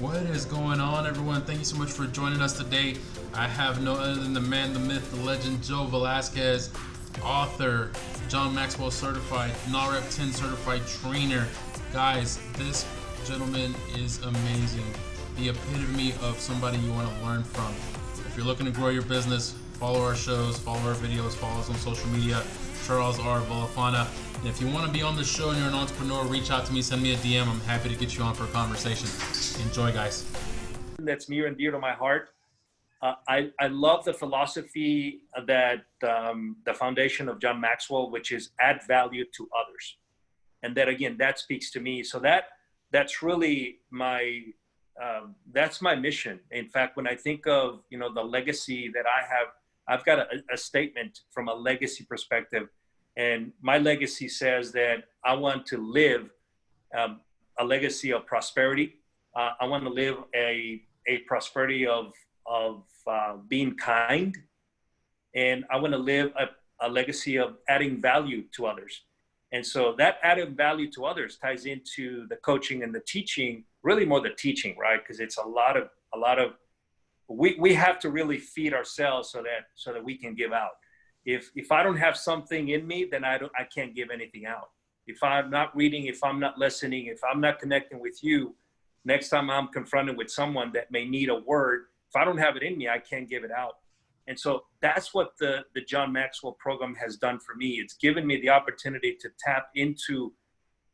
What is going on, everyone? Thank you so much for joining us today. I have no other than the man, the myth, the legend, Joe Velazquez, author, John Maxwell certified, NAHREP 10 certified trainer. Guys, this gentleman is amazing. The epitome of somebody you want to learn from. If you're looking to grow your business, follow our shows, follow our videos, follow us on social media. Charles R. Villafana. And if you want to be on the show and you're an entrepreneur, reach out to me, send me a DM. I'm happy to get you on for a conversation. Enjoy, guys. That's near and dear to my heart. I love the philosophy that the foundation of John Maxwell, which is add value to others. And that, again, that speaks to me. So that's really that's my mission. In fact, when I think of, the legacy that I have, I've got a statement from a legacy perspective. And my legacy says that I want to live a legacy of prosperity. I want to live a prosperity of being kind. And I want to live a legacy of adding value to others. And so that added value to others ties into the coaching and the teaching, really more the teaching, right? Because it's a lot of we have to really feed ourselves so that we can give out. If I don't have something in me, then I can't give anything out. If I'm not reading, if I'm not listening, if I'm not connecting with you, next time I'm confronted with someone that may need a word, if I don't have it in me, I can't give it out. And so that's what the John Maxwell program has done for me. It's given me the opportunity to tap into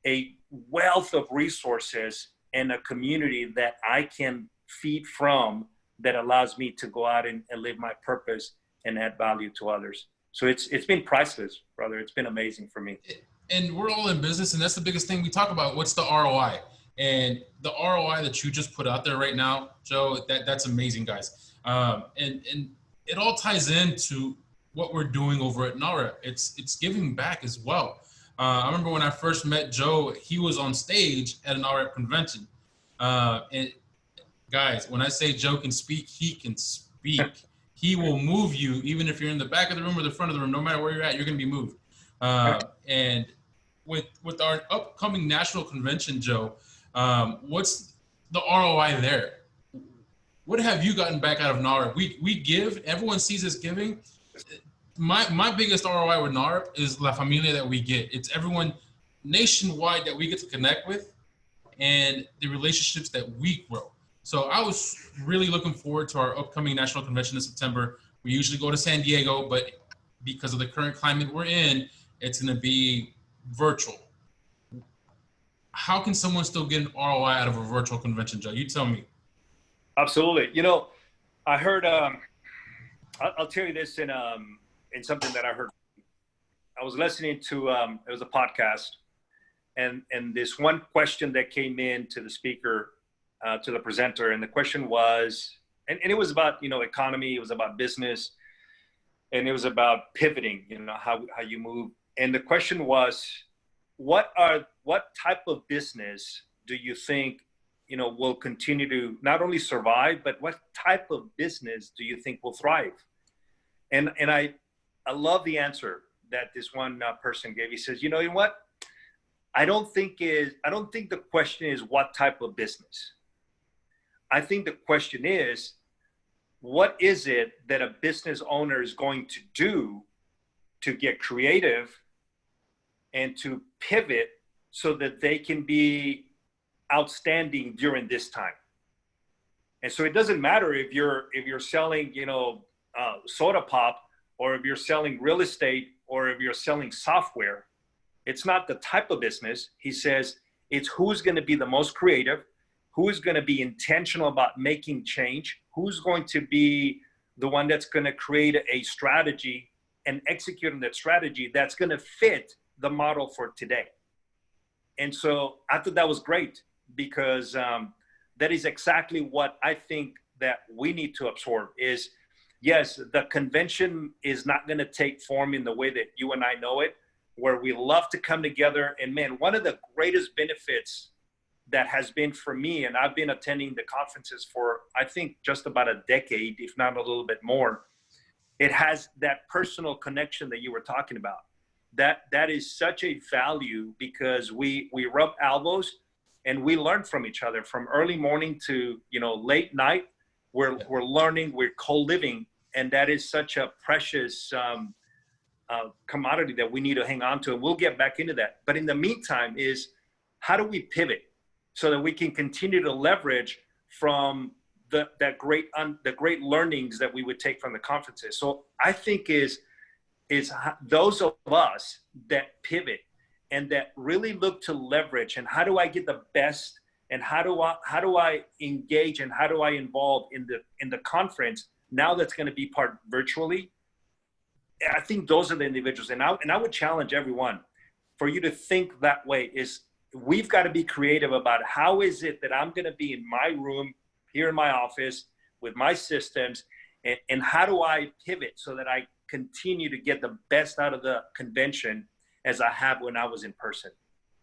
a wealth of resources and a community that I can feed from, that allows me to go out and live my purpose and add value to others. So it's been priceless, brother. It's been amazing for me. And we're all in business, and that's the biggest thing we talk about. What's the ROI? And the ROI that you just put out there right now, Joe, that's amazing, guys. And it all ties into what we're doing over at NAHREP. It's giving back as well. I remember when I first met Joe, he was on stage at an NAHREP convention. And guys, when I say Joe can speak, he can speak. He will move you, even if you're in the back of the room or the front of the room. No matter where you're at, you're going to be moved. And with our upcoming national convention, Joe, what's the ROI there? What have you gotten back out of NAHREP? We give. Everyone sees us giving. My biggest ROI with NAHREP is La Familia that we get. It's everyone nationwide that we get to connect with, and the relationships that we grow. So I was really looking forward to our upcoming national convention in September. We usually go to San Diego, but because of the current climate we're in, it's going to be virtual. How can someone still get an ROI out of a virtual convention, Joe? You tell me. Absolutely. I heard, I'll tell you this in something that I heard. I was listening to, it was a podcast, and this one question that came in to the speaker, to the presenter, and the question was, and it was about, economy, it was about business, and it was about pivoting, how you move. And the question was, what type of business do you think, will continue to not only survive, but what type of business do you think will thrive? And I love the answer that this one person gave. He says, you know what? I don't think the question is what type of business. I think the question is, what is it that a business owner is going to do to get creative and to pivot so that they can be outstanding during this time? And so it doesn't matter if you're selling, soda pop, or if you're selling real estate, or if you're selling software. It's not the type of business. He says it's who's going to be the most creative, who's going to be intentional about making change, who's going to be the one that's going to create a strategy and execute on that strategy that's going to fit the model for today. And so I thought that was great, because that is exactly what I think that we need to absorb is, yes, the convention is not going to take form in the way that you and I know it, where we love to come together. And man, one of the greatest benefits that has been for me, and I've been attending the conferences for, I think, just about a decade, if not a little bit more, it has that personal connection that you were talking about. That is such a value, because we rub elbows, and we learn from each other from early morning to, you know, late night. We're learning, we're co-living, and that is such a precious commodity that we need to hang on to, and we'll get back into that. But in the meantime is, how do we pivot so that we can continue to leverage from the great learnings that we would take from the conferences? So I think is those of us that pivot and that really look to leverage, and how do I get the best, and how do I engage, and how do I involve in the conference now that's going to be part virtually. I think those are the individuals, and I would challenge everyone for you to think that way. Is we've got to be creative about how is it that I'm going to be in my room here in my office with my systems, and how do I pivot so that I continue to get the best out of the convention as I have when I was in person.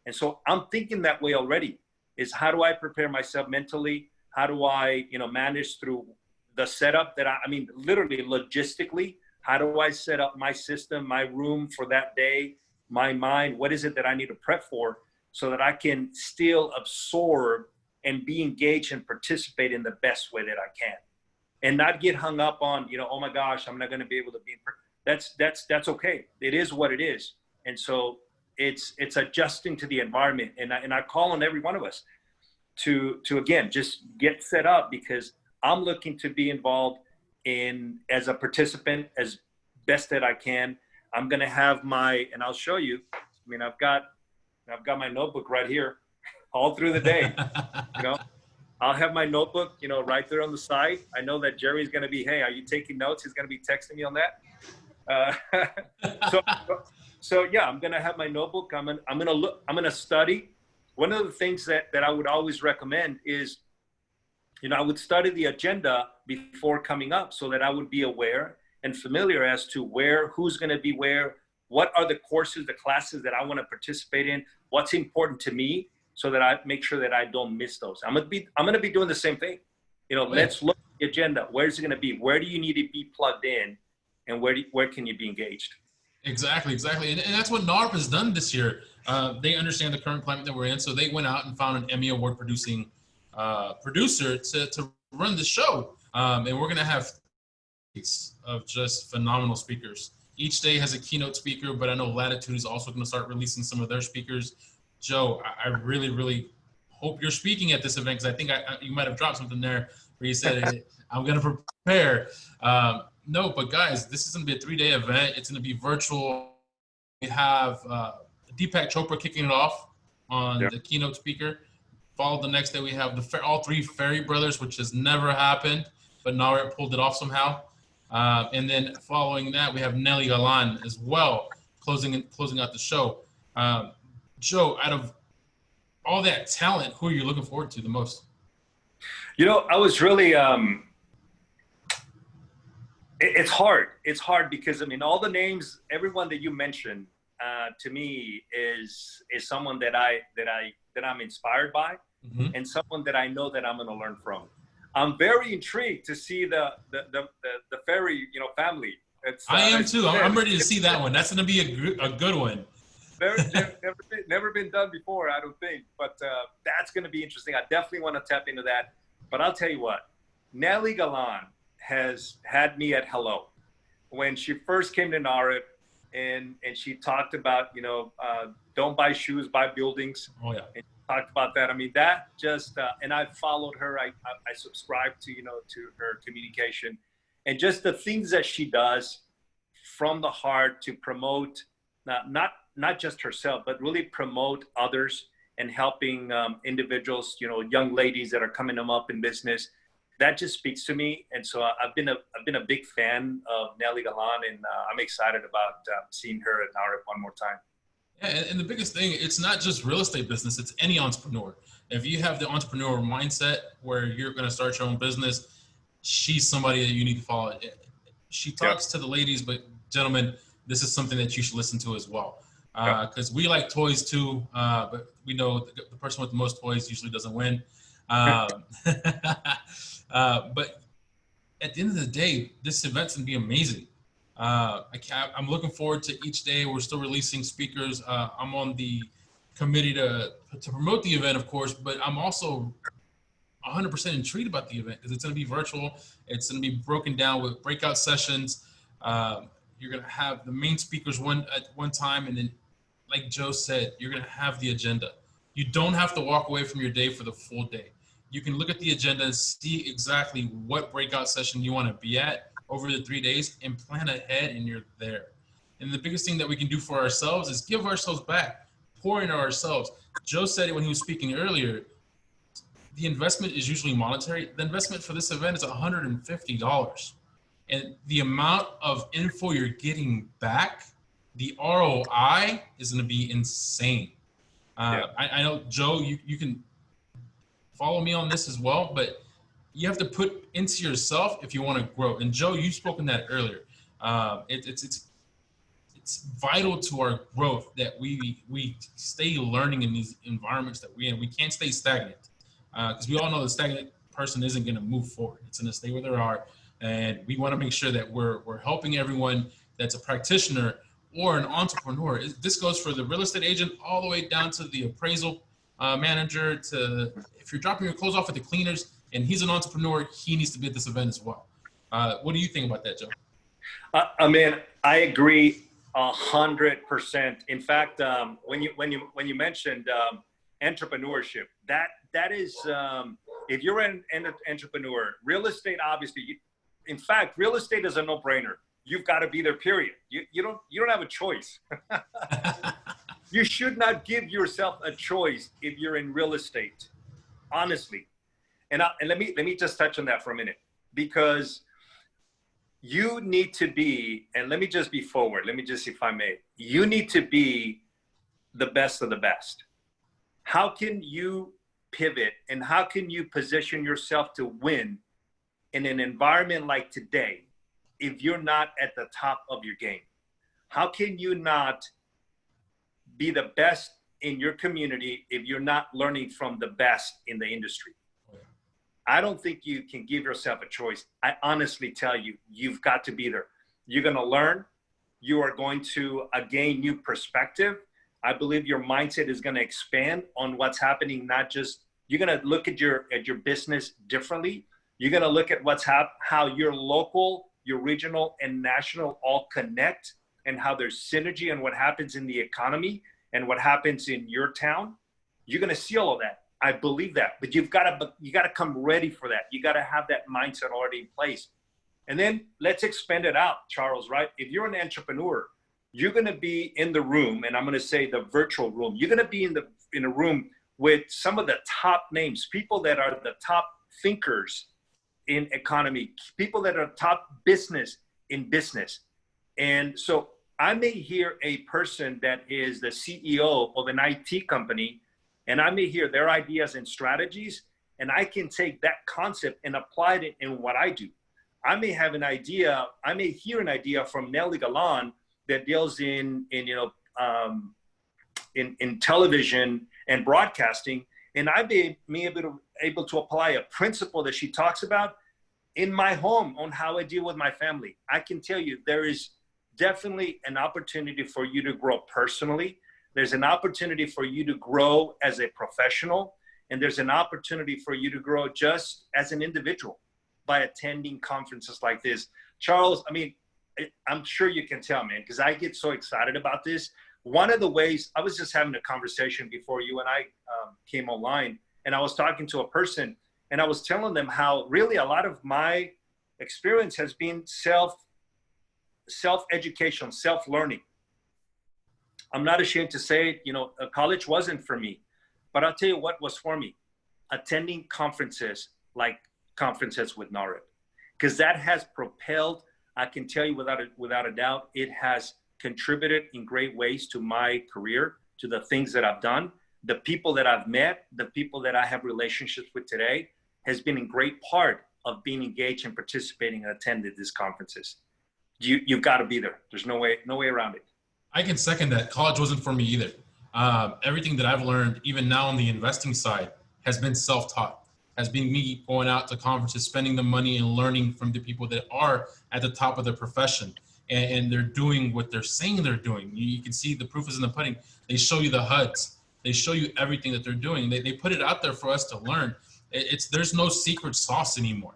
And so I'm thinking that way already, is how do I prepare myself mentally? How do I, you know, manage through the setup that I mean, literally logistically, how do I set up my system, my room for that day, my mind? What is it that I need to prep for so that I can still absorb and be engaged and participate in the best way that I can, and not get hung up on, you know, oh my gosh, I'm not going to be able to be. That's okay. It is what it is. And so it's adjusting to the environment. And I call on every one of us to again, just get set up, because I'm looking to be involved in as a participant as best that I can. I'm going to have and I'll show you, I mean, I've got my notebook right here all through the day, you know. I'll have my notebook, you know, right there on the side. I know that Jerry's going to be, hey, are you taking notes? He's going to be texting me on that. So yeah, I'm going to have my notebook. I'm going to study. One of the things that I would always recommend is, you know, I would study the agenda before coming up so that I would be aware and familiar as to who's going to be where, what are the courses, the classes that I want to participate in, what's important to me, so that I make sure that I don't miss those. I'm going to be doing the same thing. You know, let's look at the agenda. Where's it going to be? Where do you need to be plugged in, and where can you be engaged? Exactly. And that's what NARP has done this year. They understand the current climate that we're in, so they went out and found an Emmy Award producing producer to run the show. And we're going to have of just phenomenal speakers. Each day has a keynote speaker, but I know Latitude is also going to start releasing some of their speakers. Joe, I really, really hope you're speaking at this event, because I think you might have dropped something there where you said, I'm going to prepare. No, but guys, this is going to be a 3-day event. It's going to be virtual. We have Deepak Chopra kicking it off on the keynote speaker. Followed the next day, we have all 3 Ferry brothers, which has never happened, but NAHREP pulled it off somehow. And then following that, we have Nelly Galan as well, closing out the show. Joe, out of all that talent, who are you looking forward to the most? You know, I was really, it's hard. It's hard because, I mean, all the names, everyone that you mentioned, to me is someone that I'm inspired by, and someone that I know that I'm going to learn from. I'm very intrigued to see the Ferry, you know, family. I am too. I'm ready to see that one. That's going to be a good one. Never been done before, I don't think, but that's going to be interesting. I definitely want to tap into that. But I'll tell you what, Nelly Galan has had me at hello. When she first came to NAHREP, and she talked about, you know, don't buy shoes, buy buildings. Oh yeah. And she talked about that. I mean, that just, and I followed her. I subscribed to, you know, to her communication, and just the things that she does from the heart to promote, not just herself, but really promote others and helping individuals, you know, young ladies that are coming up in business. That just speaks to me. And so I've been a big fan of Nelly Galan, and I'm excited about seeing her at NAHREP one more time. Yeah, and the biggest thing, it's not just real estate business, it's any entrepreneur. If you have the entrepreneur mindset where you're going to start your own business, she's somebody that you need to follow. She talks to the ladies, but gentlemen, this is something that you should listen to as well. Because we like toys too, but we know the person with the most toys usually doesn't win. But at the end of the day, this event's gonna be amazing. I'm looking forward to each day. We're still releasing speakers. I'm on the committee to promote the event, of course, but I'm also 100% intrigued about the event because it's going to be virtual. It's going to be broken down with breakout sessions. You're going to have the main speakers at one time, and then, like Joe said, you're going to have the agenda. You don't have to walk away from your day for the full day. You can look at the agenda and see exactly what breakout session you want to be at over the 3 days and plan ahead, and you're there. And the biggest thing that we can do for ourselves is give ourselves back, pour into ourselves. Joe said it when he was speaking earlier. The investment is usually monetary. The investment for this event is $150. And the amount of info you're getting back, the ROI is going to be insane. I know, Joe, you can follow me on this as well, but you have to put into yourself if you want to grow. And Joe, you spoke on that earlier. It's vital to our growth that we stay learning in these environments that we're in. We can't stay stagnant because we all know the stagnant person isn't going to move forward. It's going to stay where they are. And we want to make sure that we're helping everyone that's a practitioner or an entrepreneur. This goes for the real estate agent all the way down to the appraisal manager, to if you're dropping your clothes off at the cleaners and he's an entrepreneur, he needs to be at this event as well. What do you think about that, Joe? I mean, I agree 100%. In fact, when you mentioned entrepreneurship, that is, if you're an entrepreneur, real estate, obviously, in fact, real estate is a no-brainer. You've got to be there, period. You don't have a choice. You should not give yourself a choice if you're in real estate, honestly. And let me just touch on that for a minute, because you need to be, and let me just be forward. Let me just, if I may, you need to be the best of the best. How can you pivot and how can you position yourself to win in an environment like today if you're not at the top of your game? How can you not be the best in your community if you're not learning from the best in the industry? I don't think you can give yourself a choice. I honestly tell you, you've got to be there. You're going to learn. You are going to gain new perspective. I believe your mindset is going to expand on what's happening. Not just, you're going to look at your business differently. You're going to look at how your local, your regional, and national all connect, and how there's synergy and what happens in the economy and what happens in your town. You're going to see all of that. I believe that, but you got to come ready for that. You got to have that mindset already in place. And then let's expand it out, Charles, right? If you're an entrepreneur, you're going to be in the room, and I'm going to say the virtual room. You're going to be in a room with some of the top names, people that are the top thinkers in economy, people that are top business in business. And so I may hear a person that is the CEO of an IT company, and I may hear their ideas and strategies, and I can take that concept and apply it in what I do. I may have an idea, I may hear an idea from Nelly Galan that deals in television and broadcasting, and I may be able to apply a principle that she talks about in my home on how I deal with my family. I can tell you there is definitely an opportunity for you to grow personally. There's an opportunity for you to grow as a professional, and there's an opportunity for you to grow just as an individual by attending conferences like this. Charles, I mean, I'm sure you can tell, man, because I get so excited about this. One of the ways, I was just having a conversation before you and I came online, and I was talking to a person, and I was telling them how really a lot of my experience has been self-education, self-learning. I'm not ashamed to say it, college wasn't for me, but I'll tell you what was for me: attending conferences like conferences with NAHREP, because that has propelled, I can tell you without a doubt, it has contributed in great ways to my career, to the things that I've done. The people that I've met, the people that I have relationships with today, has been a great part of being engaged and participating and attending these conferences. You've got to be there. There's no way around it. I can second that. College wasn't for me either. Everything that I've learned, even now on the investing side, has been self-taught, has been me going out to conferences, spending the money and learning from the people that are at the top of their profession. And they're doing what they're saying they're doing. You can see the proof is in the pudding. They show you the HUDs. They show you everything that they're doing. They put it out there for us to learn. There's no secret sauce anymore.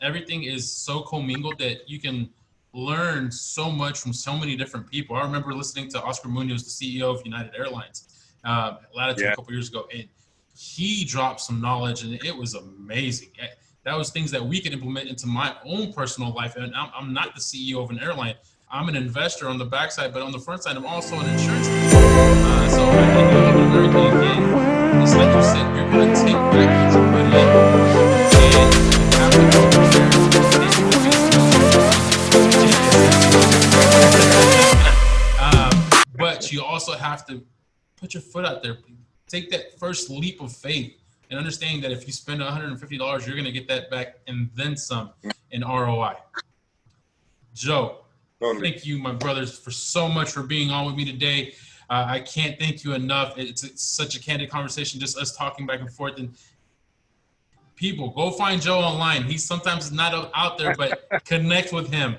Everything is so commingled that you can learn so much from so many different people. I remember listening to Oscar Munoz, the CEO of United Airlines, Latitude, a couple years ago, and he dropped some knowledge, and it was amazing. That was things that we could implement into my own personal life. And I'm not the CEO of an airline. I'm an investor on the backside, but on the front side, I'm also an insurance agent. So I think a little bit of everything again. It's like you said, you're going to take back what you put in, and you have to go there and but you also have to put your foot out there. Take that first leap of faith and understanding that if you spend $150, you're going to get that back and then some in ROI. Joe, thank you, my brothers, for so much for being on with me today. I can't thank you enough. It's such a candid conversation, just us talking back and forth. And people, go find Joe online. He's sometimes not out there, but connect with him.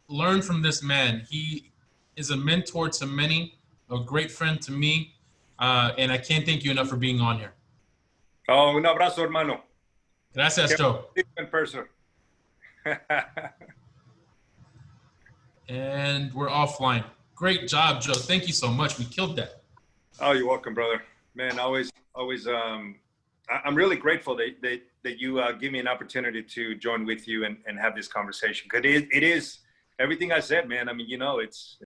Learn from this man. He is a mentor to many, a great friend to me, and I can't thank you enough for being on here. Oh, un abrazo, hermano. Gracias, Joe. In person. And we're offline. Great job, Joe. Thank you so much. We killed that. Oh, you're welcome, brother. Man, always. I'm really grateful that you give me an opportunity to join with you and have this conversation. Because it is everything I said, man. I mean, you know, it's